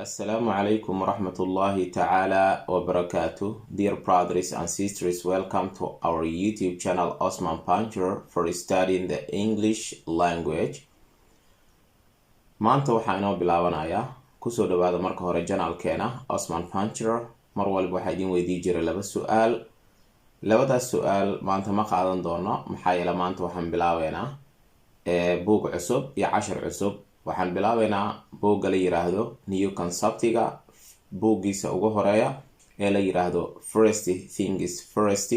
Assalamu alaikum warahmatullahi ta'ala wa barakatuh. Dear brothers and sisters, welcome to our YouTube channel Osman Puncher for studying the English language. Maanta waxaa inoo bilaabanayaa kusoo dhawaada marka hore channelkeena Osman Puncher. Mar walba waxaa idin weydii jiray laba su'aal. Labadaas su'aal maanta ma qaadan doono maxaa yeelay maanta waxaan bilaabeynaa buug cusub iyo cashar cusub. waxaan bilaabeynaa buugga la yiraahdo New Conceptiga buuggiisa ugu horeeya ee la yiraahdo First Things First.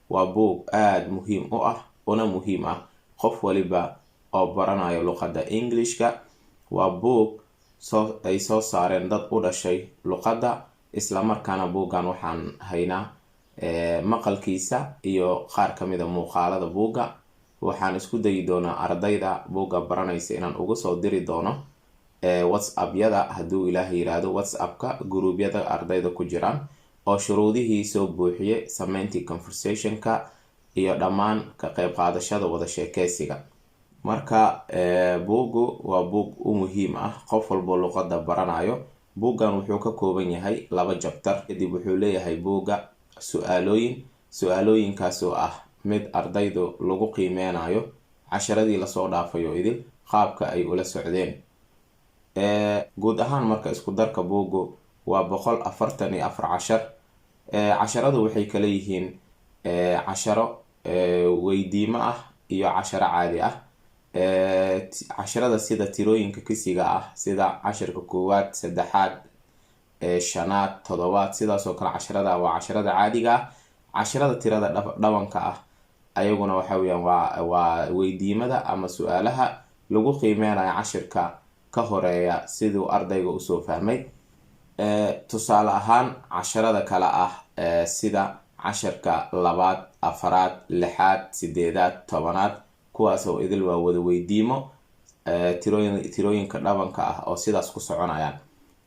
waa buug aad muhiim u ah una muhiim ah qof waliba oo baranayo luqadda Englishka. waa buug ay soo saareen dad u dhashay luqadda, isla markaana buuggan waxaan haynaa maqalkiisa iyo qaar ka mid ah muuqaalada buugga. waxaan isku dayi doonaa ardayda buugga baranaysa inaan ugu soo diri doono whatsapp-yada hadduu ilaahay yiraahdo, whatsapp-ka guruubyada ardayda ku jiraan oo shuruudihii soo buuxiyay samayntii conversationka iyo dhammaan ka qayb qaadashada wada sheekeysiga. marka buuggu waa buug u muhiim ah qof walbo luqadda baranayo. buuggan wuxuu ka kooban yahay 2 chapter. kadib wuxuu leeyahay buugga su-aalooyinkaasoo ah mid ardaydu lagu qiimeynayo casharadii lasoo dhaafayo idil qaabka ay ula socdeen. guud ahaan marka isku darka buuggu waa 144 cashar. casharadu waxay kala yihiin casharo weydiimo ah iyo casharo caadi ah. casharada sida tirooyinka kisiga ah sida casharka 1, 3, 5, 7 sidaas oo kale casharada waa casharada caadiga ah. casharada tirada dhabanka ah ayaguna waxa weeyaan waa weydiimada ama su'aalaha lagu qiimeynayo cashirka ka horeeya siduu ardayga u soo fahmay. tusaale ahaan casharada kala ah sida casharka 2, 4, 6, 8, 10 kuwaas oo idil waa wada weydiimo tirooyinka dhabanka ah oo sidaas ku soconayaan.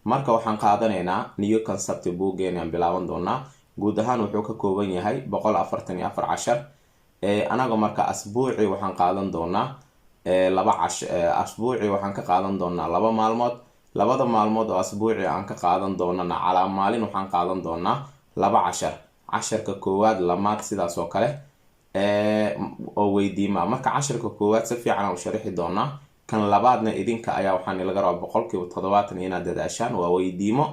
marka waxaan qaadanaynaa New Concept buuggeena aan bilaaban doonaa. guud ahaan wuxuu ka kooban yahay 144 cashar. anaga marka asbuuci waxaan qaadan doonaa 2 asbuuci waxaan ka qaadan doonaa 2 maalmood. 2 maalmood oo asbuuci aan ka qaadan doonana calaa maalin waxaan qaadan doonaa 2 cashar. casharka 1, 2 sidaas oo kale oo weydiima. marka casharka 1 si fiican aan u sharixi doonaa. kan labaadna idinka ayaa waxaan laga rabaa 70% inaad dadaashaan, waa weydiimo.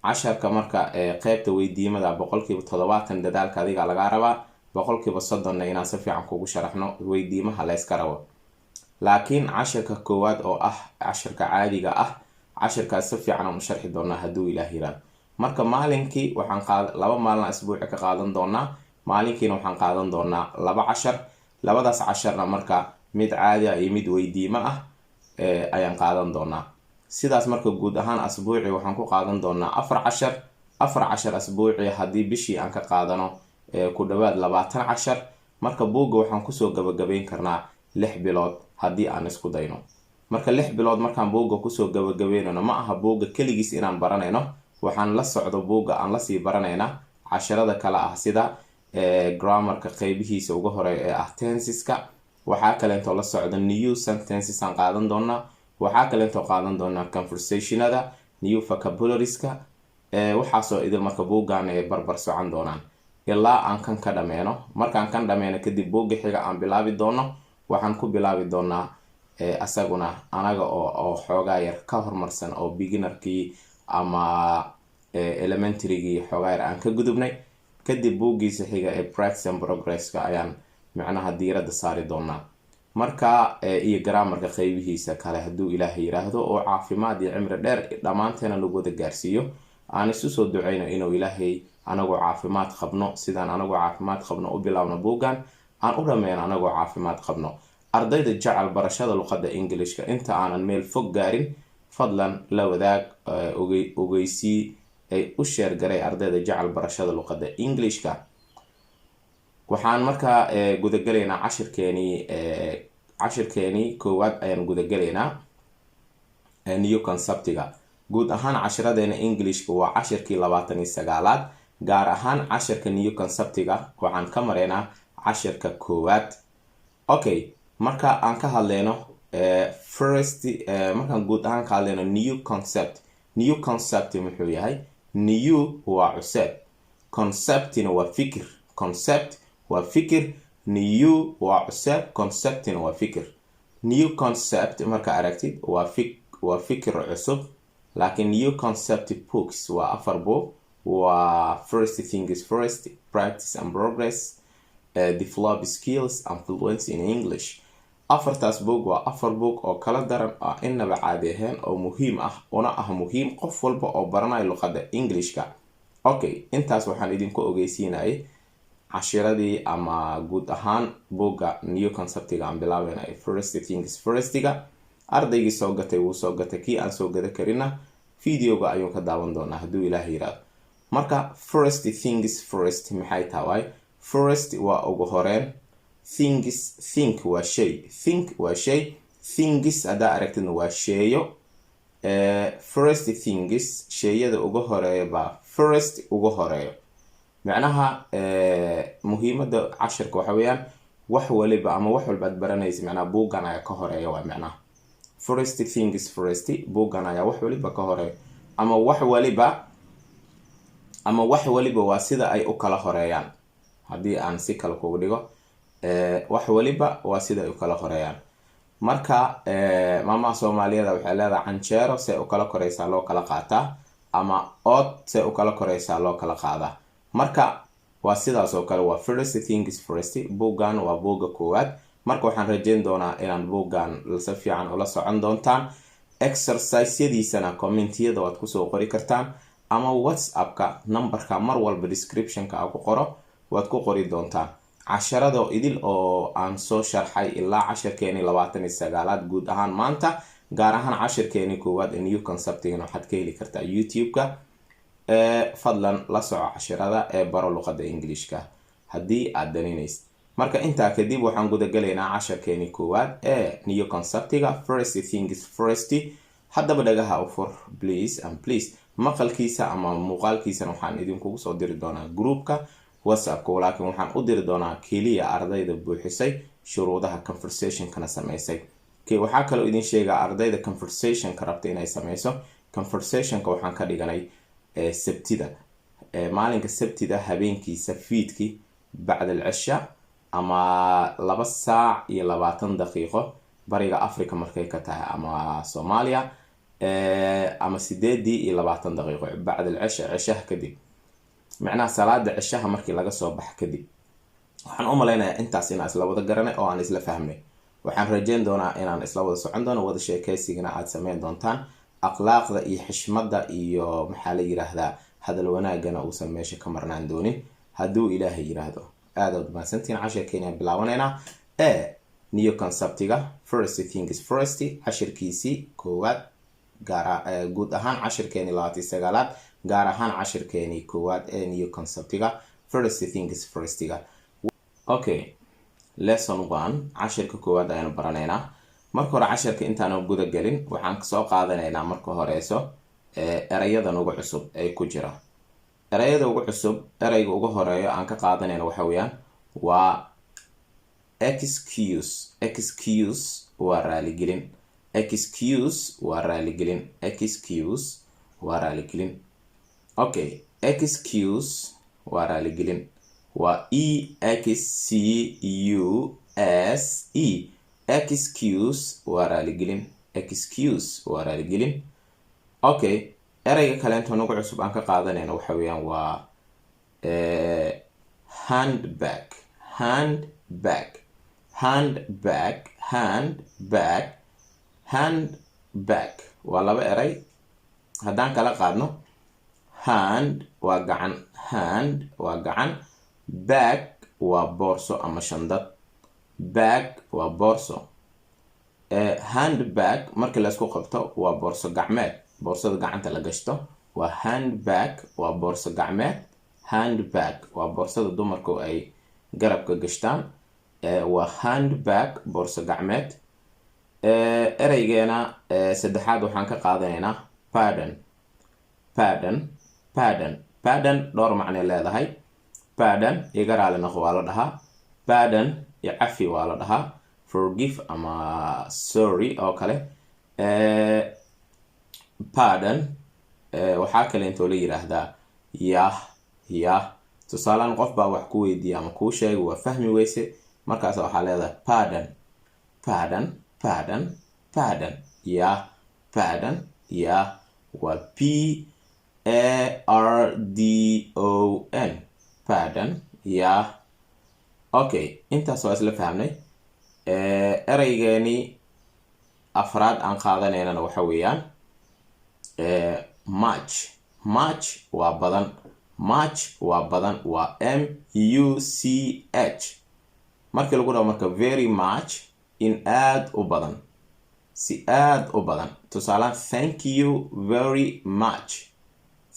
casharka marka qaybta weydiimada 70% dadaalka adiga laga rabaa, 30% inaan si fiican kugu sharaxno weydiimaha la iska rabo. laakiin casharka 1 oo ah casharka caadiga ah, casharkaas si fiican aan u sharxi doonaa hadduu ilaahay yiraahdo. marka maalinkii waxaan 2 maalin asbuuci ka qaadan doonaa, maalinkiina waxaan qaadan doonaa 2 cashar. labadaas casharna marka mid caadi ah iyo mid weydiimo ah ayaan qaadan doonaa. sidaas marka guud ahaan asbuuci waxaan ku qaadan doonaa 4 cashar. 4 cashar asbuuci haddii bishii aan ka qaadano ku dhawaad 20 cashar. marka buugga waxaan kusoo gabagabeyn karnaa 6 bilood haddii aan isku dayno. marka 6 bilood markaan buugga kusoo gabagabeynano ma aha buugga keligiis inaan baranayno, waxaan la socdo buugga aan lasii baranaynaa casharada kale ah sida grammarka qaybihiisa ugu horeeya ee ah tenseska. waxaa kaleentoo la socdo new sentences aan qaadan doonaa. waxaa kaleentoo qaadan doonaa conversationada, new vocabularies-ka. waxaasoo idil marka buuggan ay barbar socon doonaan ilaa aan kan ka dhameyno. markaan kan dhameyno kadib buugga xiga aan bilaabi doono waxaan ku bilaabi doonaa asaguna anaga oo xoogaa yar ka horumarsan oo beginnerkii ama elementarygii xoogaa yar aan ka gudubnay. kadib buuggiisa xiga ee practice and progress-ka ayaan macnaha diiradda saari doonaa. marka iyo grammarka qaybihiisa kale hadduu ilaahay yiraahdo oo caafimaad iyo cimri dheer dhammaanteena lagu wada gaarsiiyo. aan isu soo duceyno inuu ilaahay anagoo caafimaad qabno, sidaan anagoo caafimaad qabno u bilaabno buuggan, aan u dhameyno anagoo caafimaad qabno. ardayda jecel barashada luqadda Englishka inta aanan meel fog gaarin, fadlan la wadaag ogeysii ay u sheer garay ardayda jecel barashada luqadda Englishka. waxaan markaa gudagalaynaa cashirkeenii 1 ayaan gudagalaynaa New Conceptiga. guud ahaan cashiradeena Englishka waa cashirkii 29aad. gaar ahaan cashirka New Conceptiga waxaan ka maraynaa cashirka 1. okay, marka aan ka hadleyno first markaan guud ahaan ka hadlayno new concept muxuu yahay? new waa cusub, conceptina waa fikir. concept waa fikir, new waa cusub, conceptina waa fikir. new concept marka aragtid waa fikir cusub, laakiin new concept books waa 4 book. waa first things first, practice and progress, develop skills and fluency in English. 4taas book waa 4 book oo kala daran ah inaba caadi ahayn oo muhiim ah, una ah muhiim qof walba oo baranayo luqadda Englishka. Okay, intaas waxaan idinku ogeysiinayay cashiradii ama guud ahaan bookga new conceptiga aan bilaabeynay first things firstiga. ardaygii soo gatay wuu soo gatay, kii aan soo gada karina videoga ayuu ka daawan doonaa hadduu ilaahay yiraahdo. marka first things first maxay tahay? first waa ugu horeen, things think waa shay, things hadaa aragtidna waa sheeyo. first things shayada ugu horeeya baa first ugu horeeyo. macnaha muhiimada cashirka waxa weeyaan wax waliba ama wax walba aad baranaysa macnaha buuggan ayaa ka horeeya. waa macnaha first things first, buuggan ayaa wax waliba ka horeeya, ama wax waliba waa sida ay u kala horeeyaan. haddii aan si kale kugu dhigo, wax waliba waa sida ay u kala horeeyaan. marka maamaha Soomaaliyeed waxay leedahay canjeero see u kala koreysaa loo kala qaataa, ama ood see u kala koreysaa loo kala qaadaa. marka waa sidaas oo kale, waa first things first. buuggan waa buugga koowaad. marka waxaan rajeyn doonaa inaan buuggan si fiican ula socon doontaan. exercise-yadiisana commentiyada waad kusoo qori kartaan, ama WhatsApp-ka numberka mar walba description-ka aan ku qoro waad ku qori doontaan. casharada idil oo aan soo sharxay ilaa cashirkeeni 29aad guud ahaan maanta, gaar ahaan cashirkeeni koowaad ee new conceptiga waxaad ka heli kartaa YouTube-ka. fadlan la soco cashirada ee baro luqadda Englishka haddii aad daninaysid. marka intaa kadib waxaan guda galaynaa cashirkeeni koowaad ee new conceptiga first things first. haddaba dhagaha u fur please and please. maqalkiisa ama muuqaalkiisana waxaan idinkugu soo diri doonaa groupka WhatsApp-ka, laakiin waxaan u diri doonaa keliya ardayda buuxisay shuruudaha conversation-kana samaysay. waxaa kaloo idin sheegaa ardayda conversation-ka rabta inay samayso. conversation-ka waxaan ka dhiganay sabtida, maalinka sabtida habeenkiisa fiidkii bacda al-cisha, ama 2 saac iyo 20 daqiiqo bariga Afrika markay ka tahay, ama Soomaaliya ama 8 iyo 20 daqiiqo bacda al-cisha, cishaha kadib. macnaha salaada cishaha markii laga soo bax kadib. waxaan u maleynayaa intaas inaan isla wada garanay oo aan isla fahmay. waxaan rajeyn doonaa inaan isla wada socon doono, wada sheekaysigana aad sameyn doontaan. akhlaaqda iyo xishmada iyo maxaa la yiraahdaa hadal wanaagana uusan meesha ka marnaan doonin hadduu ilaahay yiraahdo. aad u mahadsantiin. cashirkeena bilaabanayna new conceptiga first things first, cashirkiisii koowaad, guud ahaan cashirkeeni 29aad, gaar ahaan cashirkeeni koowaad ee new conceptiga first things firstiga. okay, lesson 1 cashirka koowaad ayaan baranaynaa. marka hore cashirka intaan guda galin waxaan soo qaadanaynaa marka horeyso erayadan ugu cusub ee ku jira. erayada ugu cusub, erayga ugu horeeyo aan ka qaadanayna waxa weeyaan waa excuse waa raaligelin. excuse waa raaligelin. okay, excuse waa raaligelin, waa excuse. excuse waa raaligelin. okay, erayga kale inta ugu cusub aan ka qaadanayna waxa weeyaan waa handbag. waa laba eray. haddaan kala qaadno, hand waa gacan, bag waa boorso ama shandad. bag waa boorso. handbag markii la isku qabto waa boorso gacmeed, boorsada gacanta la gashto. waa handbag, waa boorso gacmeed. handbag waa boorsada dumarku ay garabka gashtaan. waa handbag, boorso gacmeed. eraygeena saddexaad waxaan ka qaadanaynaa pardon. dhowr macnay leedahay. pardon iga raali noqo waa la dhahaa. pardon iyo cafi waa la dhahaa. forgive ama sorry oo kale. Pardon waxaa kale intoo la yiraahdaa yah. tusaalaan qof baa wax ku weydiiya ama kuu sheegay waa fahmi weyse, markaas waxaa leedahay pardon. Pardon waa P-A-R-D-O-N pardon. Okay, intaas waa isla fahmnay. ereygeeni afraad aan qaadaneynana waxa weeyaan much waa badan. waa M-U-C-H. markii lagu dhaho marka very much, in aad u badan, si aad u badan. tusaalaan thank you very much.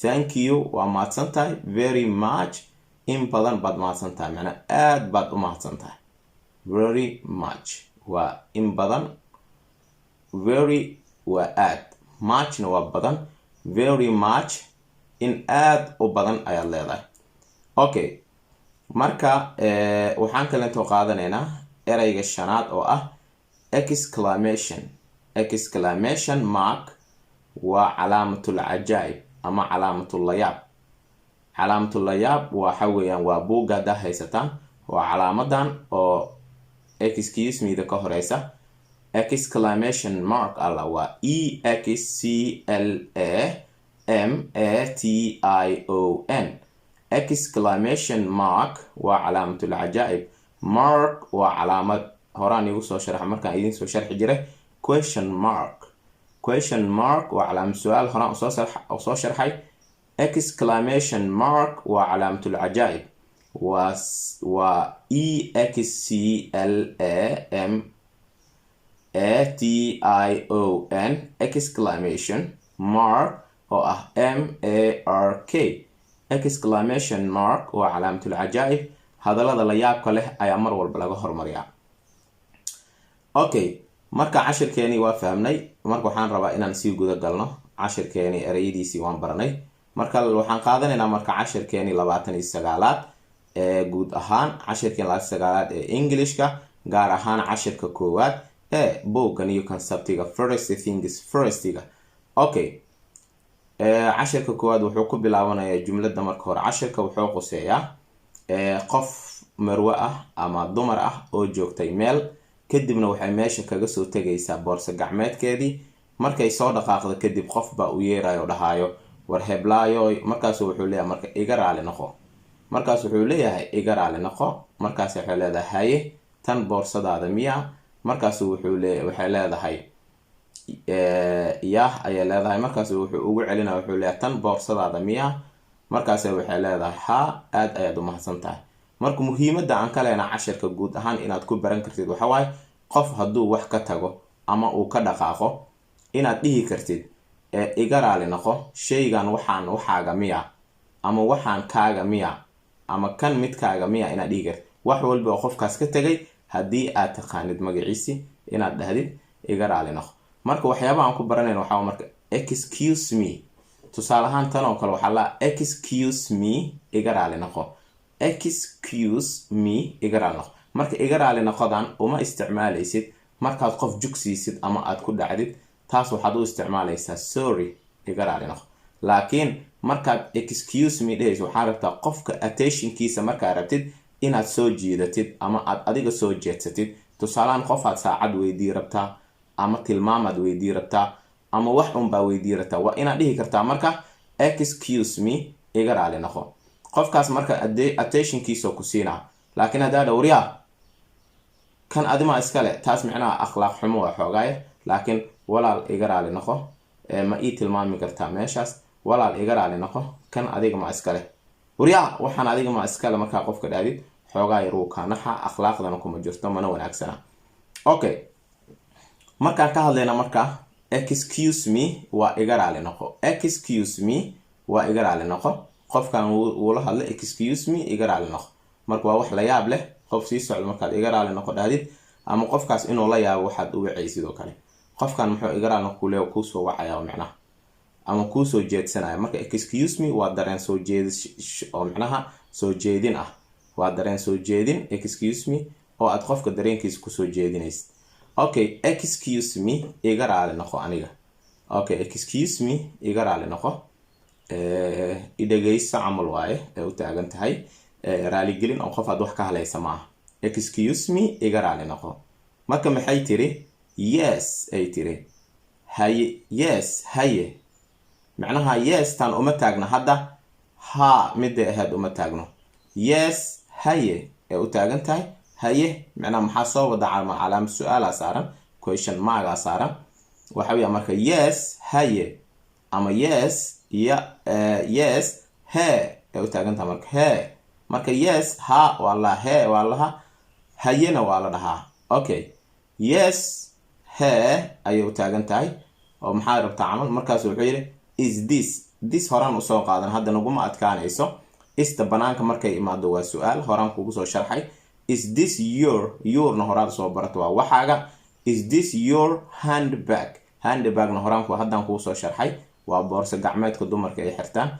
Thank you waa mahadsan tahay, very much in badan baad mahadsan tahay, macnaa aad baad u mahadsan tahay. Very much waa in badan, very waa aad, muchna waa badan, very much in aad u badan ayaad leedahay. Okay, marka waxaan kalentoo qaadanaynaa ereyga shanaad oo ah exclamation mark. waa calaamatul cajaa'ib ama calaamatul layaab. calaamatul layaab waxa weeyaan waa buugga haddaa haysataan, waa calaamadan oo excuse me da ka horeysa. exclamation mark alla waa E-X-C-L-A-M-A-T-I-O-N. exclamation mark waa calaamatul cajaa'ib. mark waa calaamad. horaan igu soo sharaxa markaan idin soo sharxi jiray. question mark waa calaamad su-aal horaan soo sharxay. exclamation mark waa calaamatul cajaa'ib. waa E-X-C-L-A-M-A-T-I-O-N exclamation mark oo ah M-A-R-K. exclamation mark waa calaamatul cajaa'ib. hadallada la yaabka leh ayaa mar walba laga hormariyaa. Okay, marka cashirkeeni waa fahmnay. marka waxaan rabaa inaan sii guda galno cashirkeeni. ereyadiisii waan baranay. marka waxaan qaadanaynaa marka cashirkeeni 29aad guud ahaan cashirkeeni 29aad ee Englishka, gaar ahaan cashirka koowaad ee buugga new conceptiga first things firstiga. Okay, cashirka koowaad wuxuu ku bilaabanayaa jumlada. marka hore cashirka wuxuu quseeyaa qof marwe ah ama dumar ah oo joogtay meel, kadibna waxay meesha kaga soo tegaysaa boorso gacmeedkeedii. markay soo dhaqaaqdo kadib qof baa u yeerayo dhahayo war heblaayo. markaas wuxuu leeyahay marka iga raali noqo. markaas wuxuu leeyahay iga raali noqo. markaas waxay leedahay haye tan boorsadaada miya. markaas waxay leedahay yah ayay leedahay. markaas wuxuu ugu celinaya wuxuu leeyahay tan boorsadaada miya. markaas waxay leedahay ha, aad ayaad u mahadsan tahay. marka muhiimadda aan ka leenahay cashirka guud ahaan inaad ku baran kartid waxa waaye qof hadduu wax ka tago ama uu ka dhaqaaqo inaad dhihi kartid iga raali noqo, shaygan waxaan waxaaga miya, ama waxaan kaaga miya, ama kan midkaaga miya inaad dhihi kartid. wax walba oo qofkaas ka tagay haddii aad taqaanid magaciisi inaad dhahdid iga raali noqo. marka waxyaabaha aan ku baranayn waxaa marka excuse me. tusaale ahaan tan oo kale waxaa la excuse me iga raali noqo. excuse me iga raali noqo. marka iga raali noqodan uma isticmaalaysid markaad qof jugsiisid ama aad ku dhacdid. taas waxaad u isticmaalaysaa sorry iga raali noqo. laakiin markaad excuse me dhehayso waxaa rabtaa qofka attentionkiisa markaad rabtid inaad soo jiidatid ama aad adiga soo jeedsatid. tusaalaan qofaad saacad weydii rabtaa ama tilmaamaad weydii rabtaa ama wax unbaa weydii rabtaa. waa inaad dhihi kartaa marka excuse me iga raali noqo. qofkaas marka attentionkiisa ku siinaa. laakiin haddaa dhowriyaa kan adima iskale, taas micnaha akhlaaq xumo waa xoogaaye. laakiin walaal iga raali noqo, ma ii tilmaami kartaa meeshaas? walaal iga raali noqo, kan adiga ma iskale. waryaa waxaan adiga ma iskale markaa qofka dhaadid xoogaa yaruu kaanaxa, akhlaaqdana kuma jirto, mana wanaagsana. Okay, markaan ka hadlayna marka excuse me waa iga raali noqo. excuse me waa iga raali noqo. qofkan wuu la hadlay excuse me iga raali noqo. marka waa wax la yaab leh qof sii socdo markaad iga raali noqo dhahdid, ama qofkaas inuu la yaabo waxaad u wacay sidoo kale. qofkan muxuu iga raali noqo kuleeyo kuu soo wacaya macnaha ama kuu soo jeedsanaya. marka excuse me waa dareen soo jeedis oo macnaha soo jeedin ah. waa dareen soo jeedin. excuse me oo aad qofka dareenkiisa kusoo jeedinaysid. Okay, excuse me iga raali noqo aniga. Okay, excuse me iga raali noqo. idagaysa camal waaye u taagan tahay raali gelin oo qof aad wax ka halaysa maaha. Excuse me iga raali noqo. marka maxay tiri yes ay tiri haye yes haye macnaha yes tan uma taagna hadda ha mid ahayd uma taagno. yes haye u taagan tahay haye macnaha maxaa soo wada calaamad su'aala saaran question mark saaran waxa weeye marka yes haye ama yes ya yes he u taagan tahay marka yes ha wala he wala hayena wala dhaha. Okay, yes he ayu taagan tahay oo maxaa rabtaa camal markaas wuxuu yiri is this horaan u soo qaadan hadda naguma adkaanayso. ista banaanka markay imaado waa su'aal horaan kugu soo sharxay. is this your na horaan soo barato waa waxaaga. is this your handbag na horaan ku haddaan kugu soo sharxay waa boorso gacmeedka dumarka ay xirtaan.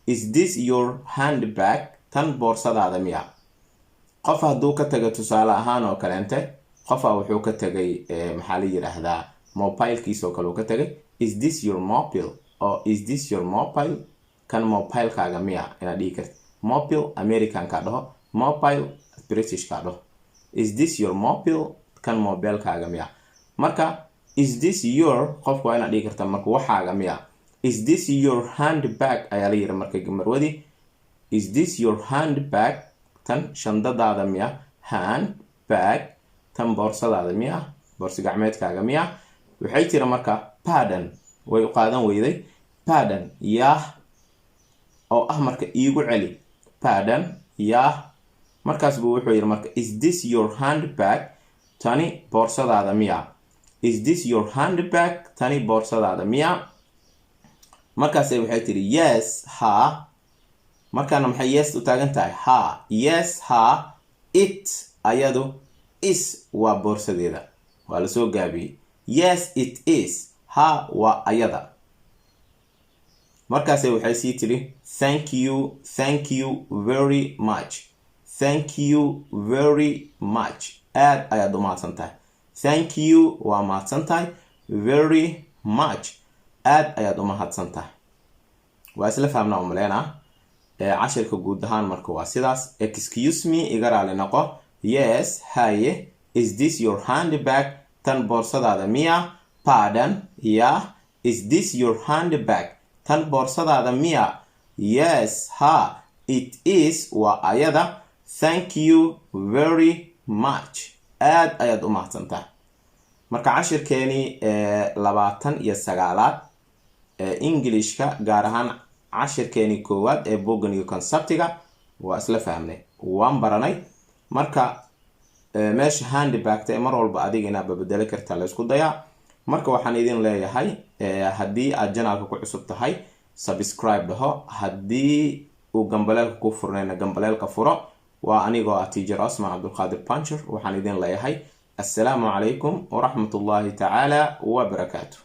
is this your handbag tan boorsadaada miya. qof hadduu ka tago tusaale ahaan oo kaleente qofa wuxuu ka tagay maxaa la yiraahdaa mobilekiisa oo kale uu ka tagay. is this your mobile or is this your mobile kan mobilekaaga miya inaad dhihi kartid. mobile American ka dhaho, mobile British ka dhaho. is this your mobile kan mobilekaaga miya. marka is this your qofku waa inaad dhihi kartaa marka waxaaga miya. is this your handbag ayaa la yiri marka marwadi. is this your handbag tan shandadaada miya. handbag tan boorsadaada miya, boorso gacmeedkaaga miya. waxay tiri marka pardon way u qaadan weyday. pardon yah oo marka iigu celi. pardon yah markaas buu wuxuu yiri marka is this your handbag tani boorsadaada miya. is this your handbag tani boorsadaada miya. markaas waxay tiri yes ha markaana maxay yes u taagan tahay ha. yes ha it ayadu is waa boorsadeeda waa la soo gaabiyey. yes it is ha waa ayada. markaas waxay sii tiri thank you very much. thank you very much aad ayaad u mahadsantahay. thank you waa mahadsantahay. very much aad ayaad u mahadsantahay. waa isla fahamnaa u maleynaa cashirka guud ahaan marka waa sidaas. excuse me iga raali noqo. yes haye is this your handbag tan boorsadaada miya. pardon yeah is this your handbag tan boorsadaada miya. yes ha it is waa ayada. thank you very much aad ayaad u mahadsantahay. marka cashirkeeni 29aad Englishka gaar ahaan cashirkeeni koowaad ee boggan iyo conceptiga waa isla fahamnay waan baranay. marka meesha handbag ta mar walba adiga inaad bedeli kartaa la isku dayaa. marka waxaan idin leeyahay haddii aad channelka ku cusub tahay subscribe dhaho. haddii uu gambaleelka ku furnayna gambaleelka furo. waa anigoo teacher Osman Abdulqaadir Pancher waxaan idin leeyahay assalaamu calaykum waraxmatullaahi tacaala wabarakaatuh.